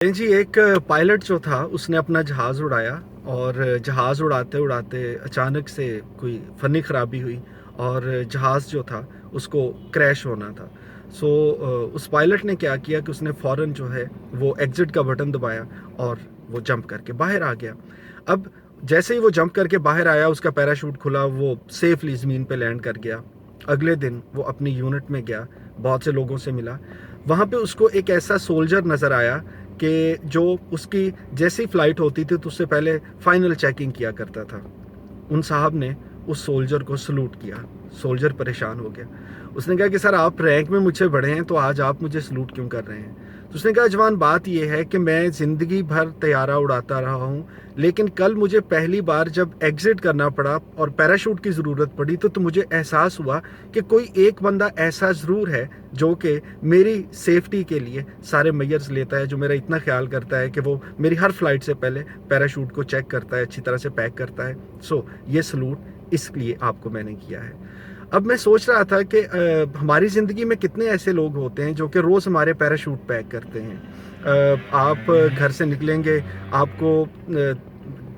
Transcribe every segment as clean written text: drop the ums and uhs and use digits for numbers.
जी एक पायलट जो था उसने अपना जहाज़ उड़ाया और जहाज़ उड़ाते उड़ाते अचानक से कोई फ़नी ख़राबी हुई और जहाज़ जो था उसको क्रैश होना था। उस पायलट ने क्या किया कि उसने फ़ौरन जो है वो एग्ज़िट का बटन दबाया और वो जंप करके बाहर आ गया। अब जैसे ही वो जंप करके बाहर आया उसका पैराशूट खुला, वो सेफ़ली ज़मीन पे लैंड कर गया। अगले दिन वो अपनी यूनिट में गया, बहुत से लोगों से मिला। वहाँ पे उसको एक ऐसा सोल्जर नज़र आया कि जो उसकी जैसी फ़्लाइट होती थी तो उससे पहले फ़ाइनल चेकिंग किया करता था। उन साहब ने उस सोल्जर को सलूट किया। सोल्जर परेशान हो गया। उसने कहा कि सर आप रैंक में मुझसे बड़े हैं तो आज आप मुझे सलूट क्यों कर रहे हैं? तो उसने कहा जवान बात यह है कि मैं ज़िंदगी भर तैयारा उड़ाता रहा हूँ, लेकिन कल मुझे पहली बार जब एग्ज़िट करना पड़ा और पैराशूट की ज़रूरत पड़ी तो मुझे एहसास हुआ कि कोई एक बंदा ऐसा ज़रूर है जो कि मेरी सेफ्टी के लिए सारे मेजर्स लेता है, जो मेरा इतना ख्याल करता है कि वो मेरी हर फ्लाइट से पहले पैराशूट को चेक करता है, अच्छी तरह से पैक करता है। ये सलूट इसलिए आपको मैंने किया है। अब मैं सोच रहा था कि हमारी ज़िंदगी में कितने ऐसे लोग होते हैं जो कि रोज़ हमारे पैराशूट पैक करते हैं। आप घर से निकलेंगे, आपको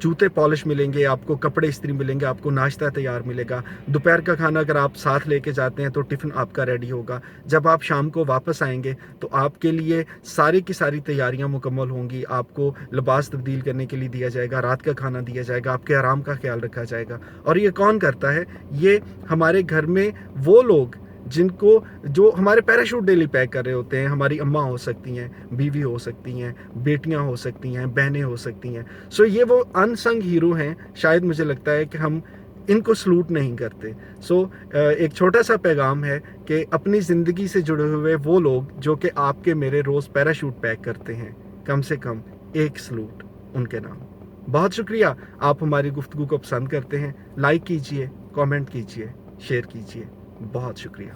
जूते पॉलिश मिलेंगे, आपको कपड़े इस्त्री मिलेंगे, आपको नाश्ता तैयार मिलेगा। दोपहर का खाना अगर आप साथ लेके जाते हैं तो टिफ़िन आपका रेडी होगा। जब आप शाम को वापस आएँगे तो आपके लिए सारी की सारी तैयारियाँ मुकम्मल होंगी। आपको लिबास तब्दील करने के लिए दिया जाएगा, रात का खाना दिया जाएगा, आपके आराम का ख़्याल रखा जाएगा। और ये कौन करता है? ये हमारे घर में वो लोग जिनको जो हमारे पैराशूट डेली पैक कर रहे होते हैं। हमारी अम्मा हो सकती हैं, बीवी हो सकती हैं, बेटियां हो सकती हैं, बहनें हो सकती हैं। ये वो अनसंग हीरो हैं, शायद मुझे लगता है कि हम इनको सलूट नहीं करते। एक छोटा सा पैगाम है कि अपनी ज़िंदगी से जुड़े हुए वो लोग जो कि आपके मेरे रोज़ पैराशूट पैक करते हैं, कम से कम एक सलूट उनके नाम। बहुत शुक्रिया, आप हमारी गुफ्तगू को पसंद करते हैं। लाइक कीजिए, कमेंट कीजिए, शेयर कीजिए। बहुत शुक्रिया।